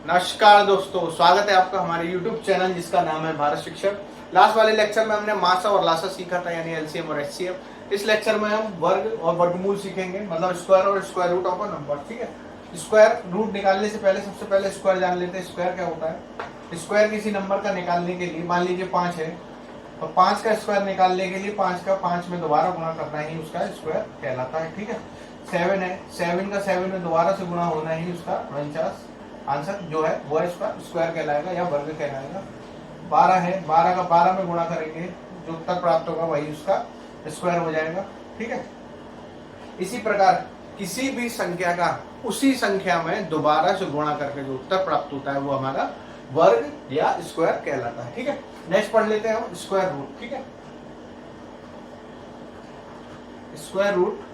नमस्कार दोस्तों, स्वागत है आपका हमारे YouTube चैनल जिसका नाम है भारत शिक्षक। लास्ट वाले लेक्चर में हमने मासा और लासा सीखा था, यानी एलसीएम और एचसीएफ। इस लेक्चर में हम वर्ग और वर्गमूल सीखेंगे, मतलब स्क्वायर और square root of a number. ठीक है, स्क्वायर रूट निकालने से पहले सबसे पहले स्क्वायर जान लेते हैं। स्क्वायर क्या होता है? स्क्वायर किसी नंबर का निकालने के लिए, मान लीजिए 5 है तो 5 का स्क्वायर निकालने के लिए 5 का 5 में दोबारा गुणा करना ही उसका स्क्वायर कहलाता है। ठीक है, 7 है, 7 का 7 में दोबारा से गुणा होना ही उसका 49 आंसर जो है वो इसका स्क्वायर कहलाएगा या वर्ग कहलाएगा। 12 है, 12 का 12 में गुणा करेंगे जो उत्तर प्राप्त होगा वही उसका स्क्वायर हो जाएगा। ठीक है, इसी प्रकार किसी भी संख्या का उसी संख्या में दोबारा से गुणा करके जो उत्तर प्राप्त होता है वो हमारा वर्ग या स्क्वायर कहलाता है। ठीक है, नेक्स्ट पढ़ लेते हैं हम स्क्वायर रूट। ठीक है, स्क्वायर रूट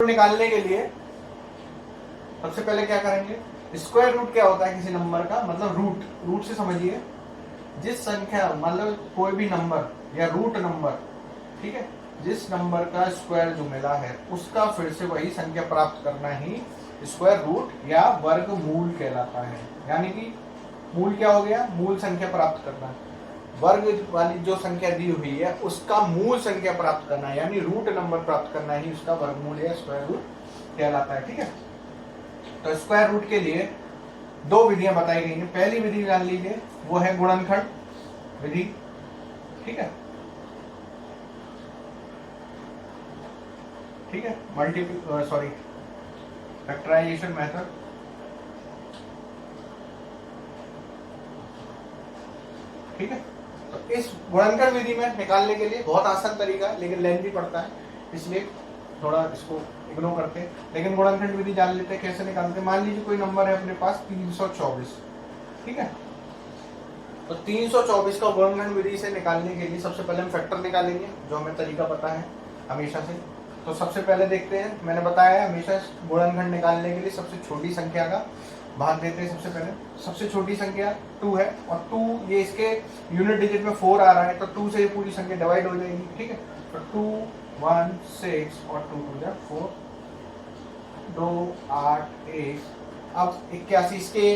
निकालने के लिए सबसे पहले क्या करेंगे? स्क्वायर रूट क्या होता है किसी नंबर का? मतलब रूट से समझिए, जिस संख्या मतलब कोई भी नंबर या रूट नंबर, ठीक है, जिस नंबर का स्क्वायर जो मिला है उसका फिर से वही संख्या प्राप्त करना ही स्क्वायर रूट या वर्गमूल कहलाता है। यानी कि मूल क्या हो गया? मूल संख्या प्राप्त करना। वर्ग वाली जो संख्या दी हुई है उसका मूल संख्या प्राप्त करना है, यानी रूट नंबर प्राप्त करना ही उसका वर्गमूल या स्क्वायर रूट कहलाता है। ठीक है, तो स्क्वायर रूट के लिए दो विधियां बताई गई हैं। पहली विधि जान लीजिए, वो है गुणनखंड विधि। ठीक है, ठीक है, फैक्टराइजेशन मेथड। ठीक है, तो इस गुणनखंड विधि में निकालने के लिए बहुत आसान तरीका है, लेकिन लेंथी पड़ता है, इसलिए थोड़ा इसको इग्नोर करते हैं। लेकिन गुणनखंड विधि जान लेते हैं कैसे निकालते हैं। मान लीजिए कोई नंबर है अपने पास 324। ठीक है, तो 324 का गुणनखंड विधि से निकालने के लिए सबसे पहले हम फैक्टर निकालेंगे, जो हमें तरीका पता है हमेशा से। तो सबसे पहले देखते हैं, मैंने बताया है हमेशा गुणनखंड निकालने के लिए सबसे छोटी संख्या का भाग देते हैं। सबसे पहले सबसे छोटी संख्या 2 है, और 2 ये इसके यूनिट डिजिट में 4 आ रहा है, तो 2 से ये पूरी संख्या डिवाइड हो जाएगी। ठीक है, तो 2 1 6 और 2 2 4, 2 8 1। अब 81 इसके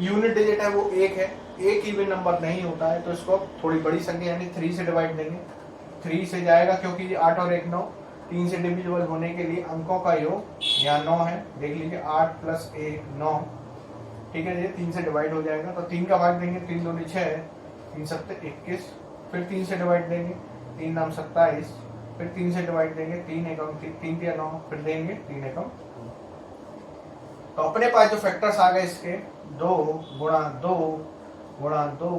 यूनिट डिजिट है वो 1 है, एक इवन नंबर नहीं होता है, तो इसको थोड़ी बड़ी संख्या यानी 3 से डिवाइड देंगे। 3 से जाएगा क्योंकि 8 और 1 9, 3 से डिविजिबल होने के लिए अंकों का योग यहाँ 9 है। देख लीजिए 8 + 1 9। ठीक है, ये 3 से डिवाइड हो जाएगा, तो 3 का भाग देंगे, 3 दूनी 6, 3 7 21। फिर 3 से डिवाइड देंगे, 3 9 27। फिर 3 से डिवाइड देंगे, 3 एकम 3 3 9, फिर देंगे 3 एकम। तो अपने पास जो फैक्टर्स आ गए इसके 2 गुणा 2 गुणा 2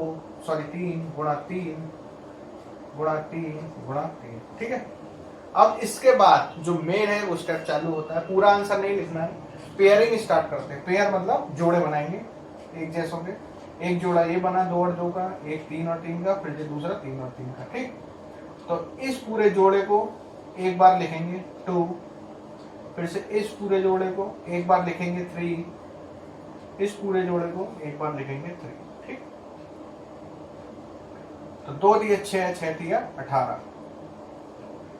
सॉरी 3 गुणा 3 गुणा 3 गुणा 3। ठीक है, अब इसके बाद जो मेन है वो स्टेप चालू होता है। पूरा आंसर नहीं लिखना है, पेयरिंग स्टार्ट करते हैं। पेयर मतलब जोड़े बनाएंगे एक जैसों के। एक जोड़ा ये बना 2 और 2 का, एक 3 और 3 का, फिर ये दूसरा 3 और 3 का। ठीक, तो इस पूरे जोड़े को एक बार लिखेंगे 2, फिर से इस पूरे जोड़े को एक बार लिखेंगे 3, इस पूरे जोड़े को एक बार लिखेंगे 3। ठीक, तो 2 दिए 6, 6 दिया 18।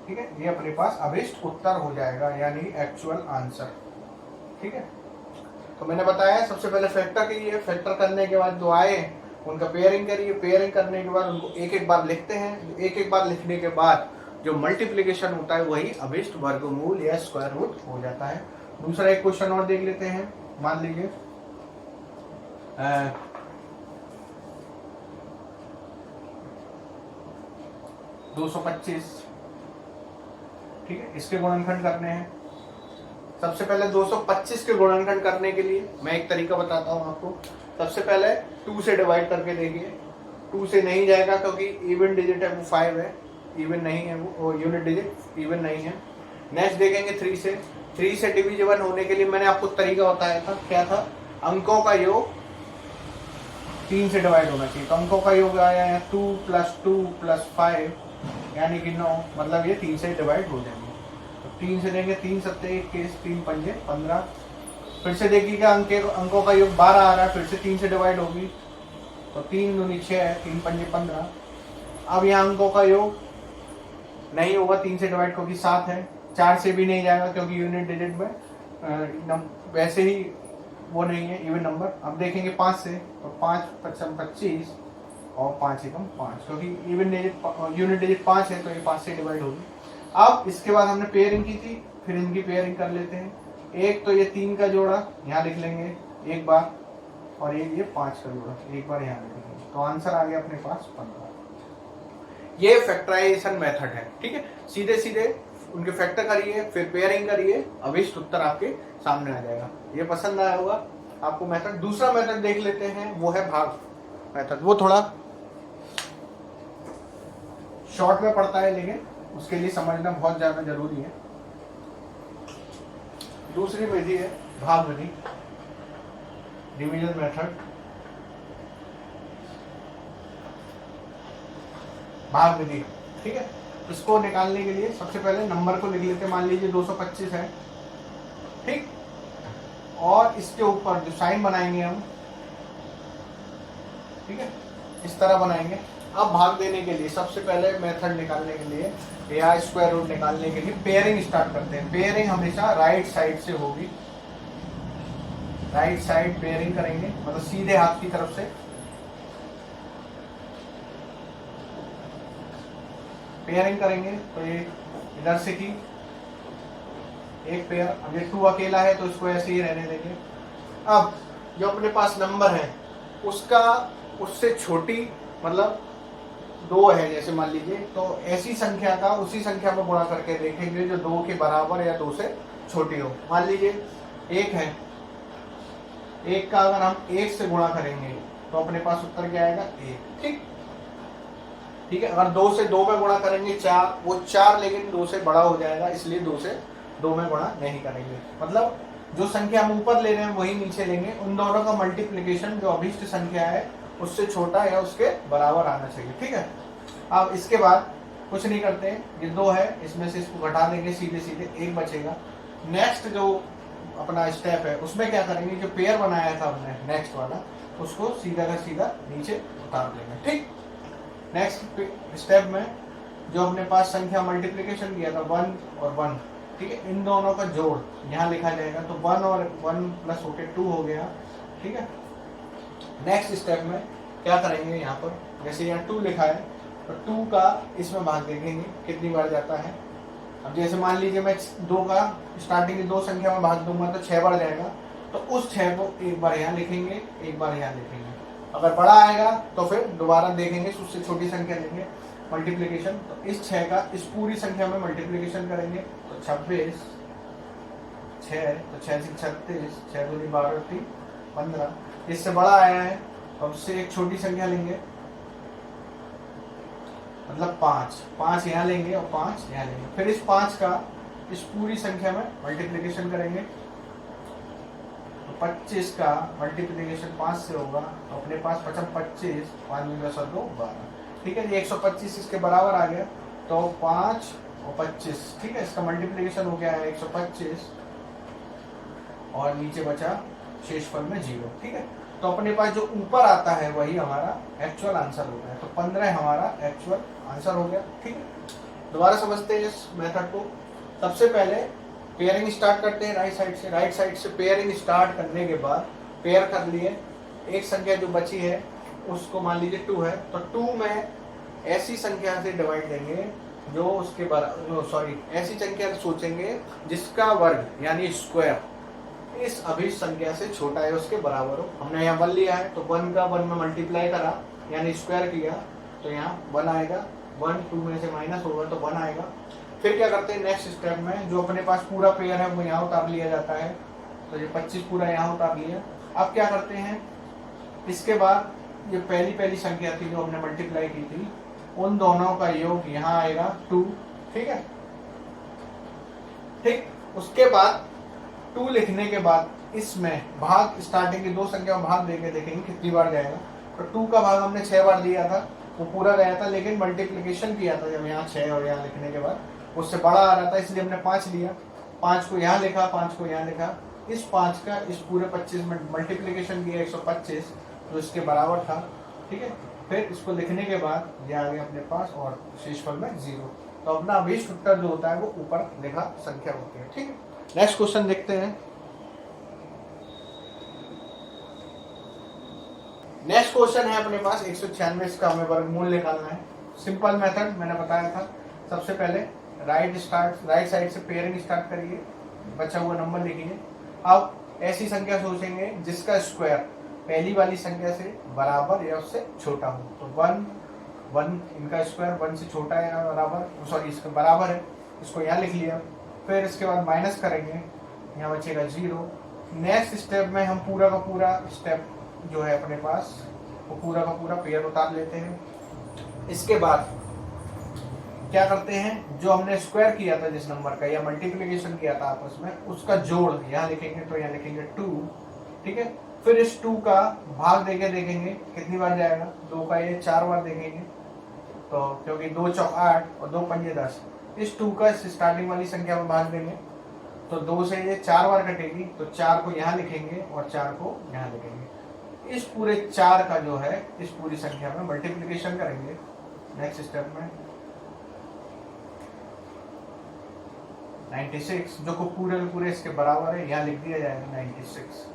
ठीक है, ये अपने पास अभिष्ट उत्तर हो जाएगा, यानी एक्चुअल आंसर। ठीक है, तो मैंने बताया सबसे पहले फैक्टर कीजिए, फैक्टर करने के बाद जो आए उनका पेयरिंग करिए। पेयरिंग करने के बाद उनको एक एक बार लिखते हैं। एक एक बार लिखने के बाद जो मल्टीप्लिकेशन होता है वही अभिष्ट वर्गमूल या स्क्वायर रूट हो जाता है। दूसरा एक क्वेश्चन और देख लेते हैं। मान लीजिए 225। ठीक है, इसके गुणनखंड करने हैं। सबसे पहले 225 के गुणनखंड करने के लिए मैं एक तरीका बताता हूं आपको। सबसे पहले 2 से डिवाइड करके देखिए। 2 से नहीं जाएगा क्योंकि इवन डिजिट है वो 5 है, इवन नहीं है वो, यूनिट डिजिट इवन नहीं है। नेक्स्ट देखेंगे 3 से। 3 से डिविजिबल होने के लिए मैंने आपको तरीका बताया था, क्या था? अंकों का योग 3 से डिवाइड होना चाहिए। तो अंकों का योग आया है 2 + 2 + 5 यानी कि 9, मतलब ये 3 से डिवाइड हो जाएंगे। तो 3 से देंगे, 3 7 21, 3 5 15। फिर से देखिएगा अंकों का योग 12 आ रहा है, फिर से 3 से डिवाइड होगी, तो 3 दूनी 6, 3 5 15। अब यहाँ अंकों का योग नहीं होगा 3 से डिवाइड, क्योंकि 7 है, 4 से भी नहीं जाएगा क्योंकि यूनिट डिजिट में वैसे ही वो नहीं है इवन नंबर। अब देखेंगे 5 से, तो 5 पचम 25 और 5 एकम 5, क्योंकि इवन डिजिट यूनिट डिजिट 5 है तो ये 5 से डिवाइड होगी। अब इसके बाद हमने पेयरिंग की थी, फिर इनकी पेयरिंग कर लेते हैं। एक तो ये 3 का जोड़ा यहाँ लिख लेंगे एक बार, और ये 5 का जोड़ा एक बार यहाँ लिख लेंगे, तो आंसर आ गया अपने पास 15। ये फैक्टराइजेशन मेथड है, ठीक है। सीधे सीधे उनके फैक्टर करिए, फिर पेयरिंग करिए, अभिष्ट उत्तर आपके सामने आ जाएगा। ये पसंद आया होगा आपको मेथड। दूसरा मेथड देख लेते हैं, वो है भाग मेथड। वो थोड़ा शॉर्ट में पड़ता है, लेकिन उसके लिए समझना बहुत ज्यादा जरूरी है। दूसरी विधि है भाग विधि, डिवीजन मेथड। भाग विधि, ठीक है। इसको निकालने के लिए सबसे पहले नंबर को लिख लेते हैं। मान लीजिए 225 है, ठीक, और इसके ऊपर जो साइन बनाएंगे हम, ठीक है, इस तरह बनाएंगे। अब भाग देने के लिए सबसे पहले मेथड निकालने के लिए या स्क्वायर रूट निकालने के लिए पेयरिंग स्टार्ट करते हैं। पेयरिंग हमेशा राइट साइड से होगी, राइट साइड पेयरिंग करेंगे, मतलब सीधे हाथ की तरफ से पेयरिंग करेंगे। तो ये इधर से की एक पेयर, अब ये 2 अकेला है तो इसको ऐसे ही रहने देंगे। अब जो अपने पास नंबर है उसका उससे छोटी, मतलब 2 है जैसे मान लीजिए, तो ऐसी संख्या का उसी संख्या में गुणा करके देखेंगे जो 2 के बराबर या 2 से छोटी हो। मान लीजिए 1 है, 1 का अगर हम 1 से गुणा करेंगे तो अपने पास उत्तर क्या आएगा 1, ठीक, ठीक है। अगर 2 से 2 में गुणा करेंगे 4, वो 4 लेकिन 2 से बड़ा हो जाएगा, इसलिए 2 से 2 में गुणा नहीं करेंगे। मतलब जो संख्या हम ऊपर ले रहे हैं वही नीचे लेंगे। उन दोनों का मल्टीप्लिकेशन जो अभीष्ट संख्या है उससे छोटा या उसके बराबर आना चाहिए, ठीक है। अब इसके बाद कुछ नहीं करते, ये 2 है, इसमें से इसको घटा देंगे, सीधे सीधे 1 बचेगा। नेक्स्ट जो अपना स्टेप है उसमें क्या करेंगे, जो पेयर बनाया था हमने नेक्स्ट वाला, उसको सीधा का सीधा नीचे उतार देंगे, ठीक। नेक्स्ट स्टेप में जो अपने पास संख्या मल्टीप्लिकेशन किया था 1 और 1, ठीक है, इन दोनों का जोड़ यहाँ लिखा जाएगा, तो 1 और 1 प्लस होके 2 हो गया, ठीक है। नेक्स्ट स्टेप में क्या करेंगे, यहाँ पर जैसे यहाँ 2 लिखा है तो 2 का इसमें भाग देखेंगे कितनी बार जाता है। अब जैसे मान लीजिए मैं 2 का स्टार्टिंग की 2 संख्या में भाग दूंगा तो 6 बार जाएगा, तो उस 6 को एक बार यहाँ लिखेंगे, एक बार यहाँ लिखेंगे। अगर बड़ा आएगा तो फिर दोबारा देखेंगे, उससे छोटी संख्या लेंगे मल्टीप्लिकेशन, तो इस 6 का इस पूरी संख्या में मल्टीप्लिकेशन करेंगे, तो 26, 6, तो 6 से 36, 6 दूनी 12, 15। इससे बड़ा आया है तो उससे एक छोटी संख्या लेंगे, मतलब 5 यहाँ लेंगे और 5 यहाँ लेंगे। फिर इस 5 का इस पूरी संख्या में मल्टीप्लिकेशन करेंगे, तो 25 का मल्टीप्लिकेशन 5 से होगा, तो अपने पास 25, 5 में 10 और 2 12, ठीक है। ये 125 इसके बराबर आ गया, तो 5 और 25, ठीक है, इसका मल्टीप्लिकेशन हो गया है 125, और नीचे बचा शेषफल में 0, ठीक है। तो अपने पास जो ऊपर आता है वही हमारा एक्चुअल आंसर होता है, तो 15 हमारा एक्चुअल आंसर हो गया, ठीक है। दोबारा समझते हैं इस मेथड को। सबसे पहले पेयरिंग स्टार्ट करते हैं राइट साइड से। राइट साइड से पेयरिंग स्टार्ट करने के बाद पेयर कर लिए, एक संख्या जो बची है उसको मान लीजिए 2 है, तो 2 में ऐसी संख्या से डिवाइड देंगे जो उसके बराबर, ऐसी संख्या सोचेंगे जिसका वर्ग यानी स्क्वायर इस अभिष्ट संख्या से छोटा है, उसके बराबर हो। हमने यहाँ 1 लिया है तो 1 का 1 में मल्टीप्लाई करा यानी स्क्वायर किया, तो यहाँ 1 आएगा, 1 2 में से माइनस होगा तो 1 आएगा। फिर क्या करते हैं, नेक्स्ट स्टेप में जो अपने पास पूरा पेयर है वो यहाँ उतार लिया जाता है, तो ये 25 पूरा यहाँ उतार लिया। अब क्या करते हैं, इसके बाद ये पहली संख्या थी जो हमने मल्टीप्लाई की थी, उन दोनों का योग यहाँ आएगा 2, ठीक है, ठीक। उसके बाद 2 लिखने के बाद इसमें भाग स्टार्टिंग की 2 संख्या में भाग देके देखेंगे कितनी बार जाएगा। तो 2 का भाग हमने 6 बार दिया था, वो पूरा गया था, लेकिन मल्टीप्लिकेशन किया था जब यहाँ 6 और यहाँ लिखने के बाद उससे बड़ा आ रहा था, इसलिए हमने 5 लिया, 5 को यहाँ लिखा, 5 को यहाँ लिखा। इस 5 का इस पूरे 25 में मल्टीप्लिकेशन किया 125, जो इसके बराबर था, ठीक है। फिर इसको लिखने के बाद ये आ गया अपने पास और शेषफल में 0। तो अपना अभीष्ट उत्तर जो होता है वो ऊपर लिखा संख्या होती है। ठीक है, नेक्स्ट क्वेश्चन देखते हैं। नेक्स्ट क्वेश्चन है अपने पास 196, इसका हमें वर्गमूल निकालना है। सिंपल मेथड मैंने बताया था। सबसे पहले राइट साइड से पेयरिंग स्टार्ट करिए, बचा हुआ नंबर लिखिए। अब ऐसी संख्या सोचेंगे जिसका स्क्वायर पहली वाली संख्या से बराबर या उससे छोटा हो। तो 1 इनका स्क्वायर 1 से छोटा है या बराबर, सॉरी इसके बराबर है, इसको यहाँ लिख लिया। फिर इसके बाद माइनस करेंगे, यहाँ बचेगा 0। नेक्स्ट स्टेप में हम पूरा का पूरा स्टेप जो है अपने पास वो पूरा का पूरा पेयर उतार लेते हैं। इसके बाद क्या करते हैं, जो हमने स्क्वायर किया था जिस नंबर का या मल्टीप्लिकेशन किया था आपस में, उसका जोड़ यहाँ लिखेंगे, तो यहाँ लिखेंगे 2। ठीक है, फिर इस 2 का भाग देके देखेंगे कितनी बार जाएगा। 2 का ये 4 बार देखेंगे, तो क्योंकि 2 चौक 8 और 2 पंजे 10, इस 2 का इस स्टार्टिंग वाली संख्या में भाग देंगे, तो 2 से ये 4 बार कटेगी, तो 4 को यहाँ लिखेंगे और 4 को यहाँ लिखेंगे। इस पूरे 4 का जो है इस पूरी संख्या में मल्टीप्लिकेशन करेंगे। नेक्स्ट स्टेप में 96 जो को पूरे के पूरे इसके बराबर है, यहाँ लिख दिया जाएगा 96।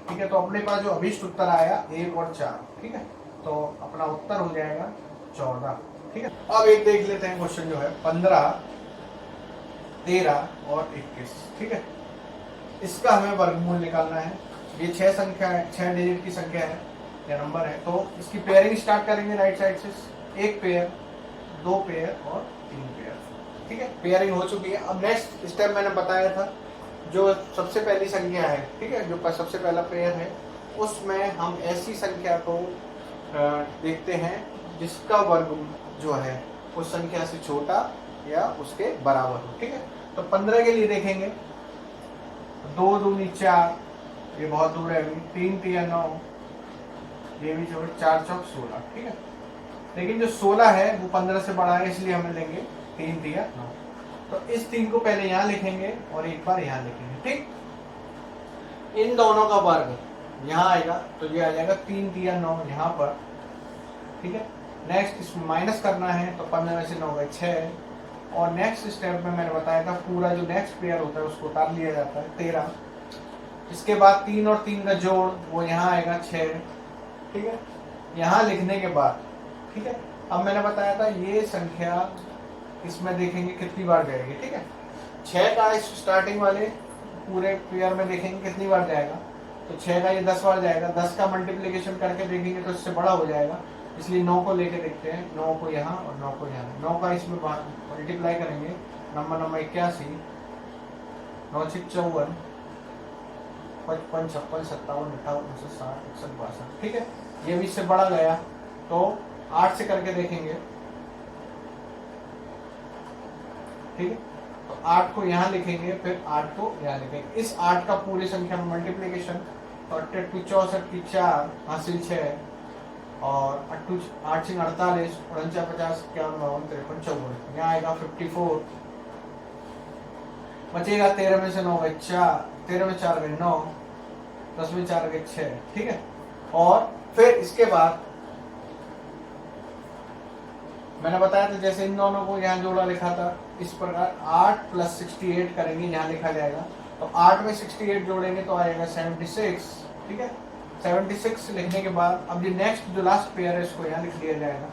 ठीक है, तो अपने पास जो अभीष्ट उत्तर आया 1 और 4। ठीक है, तो अपना उत्तर हो जाएगा 14। ठीक है, अब एक देख लेते हैं क्वेश्चन जो है 15, 13 और 21। ठीक है, इसका हमें वर्गमूल निकालना है। ये 6 संख्या है, 6 डिजिट की संख्या है या नंबर है। तो इसकी पेयरिंग स्टार्ट करेंगे राइट साइड से, 1 पेयर, 2 पेयर और 3 पेयर। ठीक है, पेयरिंग हो चुकी है। अब नेक्स्ट स्टेप मैंने बताया था, जो सबसे पहली संख्या है, ठीक है, जो सबसे पहला पेयर है, उसमें हम ऐसी संख्या को देखते हैं जिसका वर्ग जो है उस संख्या से छोटा या उसके बराबर हो। ठीक है, तो 15 के लिए देखेंगे, 2 दूनी 4, ये बहुत दूर है अभी, 3 तिया 9, ये भी छोड़, 4 चौक 16। ठीक है, लेकिन जो 16 है वो 15 से बड़ा है, इसलिए हमें लेंगे 3 तिया 9। तो इस 3 को पहले यहाँ लिखेंगे और एक बार यहाँ लिखेंगे। ठीक, इन दोनों का वर्ग यहाँ आएगा, तो ये आ जाएगा 3 तिया 9 यहाँ पर। ठीक है, नेक्स्ट इसमें माइनस करना है, तो 15 से 9 गए 6। और नेक्स्ट स्टेप में मैंने बताया था पूरा जो नेक्स्ट पेयर होता है उसको उतार लिया जाता है 13। इसके बाद 3 और 3 का जोड़ वो यहाँ आएगा 6। ठीक है, यहाँ लिखने के बाद, ठीक है, अब मैंने बताया था ये संख्या इसमें देखेंगे कितनी बार जाएगी। ठीक है, 6 का इस स्टार्टिंग वाले पूरे पेयर में देखेंगे कितनी बार जाएगा, तो 6 का ये 10 बार जाएगा। 10 का मल्टीप्लिकेशन करके देखेंगे तो इससे बड़ा हो जाएगा, इसलिए 9 को लेके देखते हैं, 9 को यहाँ और 9 को यहाँ। 9 का इसमें मल्टीप्लाई करेंगे, नंबर 81, 9 6 54, 55 56 57 58 59 60 61 62। ठीक है, ये भी इससे बड़ा गया, तो 8 से करके देखेंगे। ठीक है, तो 8 को यहाँ लिखेंगे, फिर 8 को यहाँ लिखेंगे। इस 8 का पूरी संख्या में मल्टीप्लिकेशन, तो 8 की 64 की 4 हासिल 6 और 8 6 48 49 50 51 52 53 54, यहाँ आएगा 54। बचेगा 13 में से 9 गए 4, 13 में 4 गए 9, 10 में 4 गए 6। ठीक है, और फिर इसके बाद मैंने बताया था जैसे इन दोनों को यहाँ जोड़ा लिखा था, इस प्रकार 8 + 68 करेंगे, यहाँ लिखा जाएगा। तो 8 में 68 जोड़ेंगे तो आएगा 76। ठीक है, 76 लिखने के बाद अब ये नेक्स्ट जो लास्ट पेयर है इसको यहाँ लिख दिया जाएगा।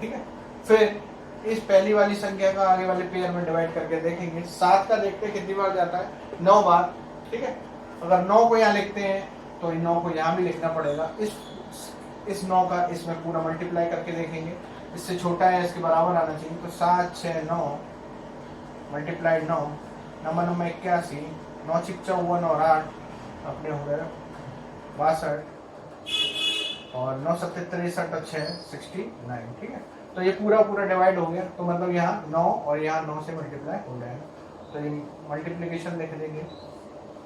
ठीक है, फिर इस पहली वाली संख्या का आगे वाले पेयर में डिवाइड करके देखेंगे। 7 का देखते हैं कितनी बार जाता है, 9 बार। ठीक है, अगर 9 को यहाँ लिखते हैं तो इन 9 को यहाँ भी लिखना पड़ेगा। इस 9 का इसमें पूरा मल्टीप्लाई करके देखेंगे, इससे छोटा है इसके बराबर आना चाहिए। तो 7 6 9 मल्टीप्लाइड 9, नंबर 81, 9 6 54 और 8 अपने हो गए 62 और 9 7 63 और 6 69। ठीक है, तो ये पूरा डिवाइड हो गया, तो मतलब यहाँ 9 और यहाँ 9 से मल्टीप्लाई हो जाएगा, तो ये मल्टीप्लिकेशन लिख देंगे।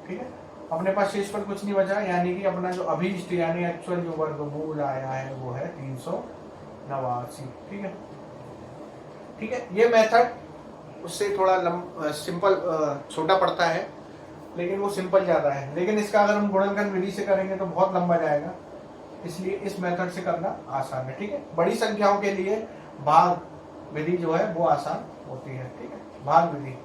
ठीक है, अपने पास शेष पर कुछ नहीं बचा, यानी कि अपना जो अभीष्ट यानी एक्चुअल जो वर्गमूल आया है वो है 389। ठीक है, ठीक है, ये मेथड उससे थोड़ा सिंपल छोटा पड़ता है, लेकिन वो सिंपल ज़्यादा है। लेकिन इसका अगर हम गुणनखंड विधि से करेंगे तो बहुत लंबा जाएगा, इसलिए इस मेथड से करना आसान है। ठीक है, बड़ी संख्याओं के लिए भाग विधि जो है वो आसान होती है। ठीक है, भाग विधि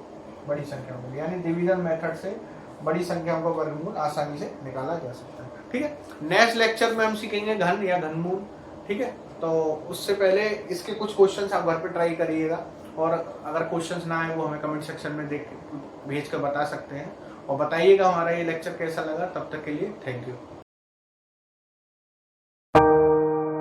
बड़ी संख्याओं के लिए, यानी डिवीजन मेथड से बड़ी संख्याओं का वर्गमूल आसानी से निकाला जा सकता है। ठीक है, नेक्स्ट लेक्चर में हम सीखेंगे घन या घनमूल। ठीक है, तो उससे पहले इसके कुछ क्वेश्चंस आप घर पे ट्राई करिएगा, और अगर क्वेश्चंस ना आए वो हमें कमेंट सेक्शन में भेज कर बता सकते हैं, और बताइएगा हमारा ये लेक्चर कैसा लगा। तब तक के लिए थैंक यू।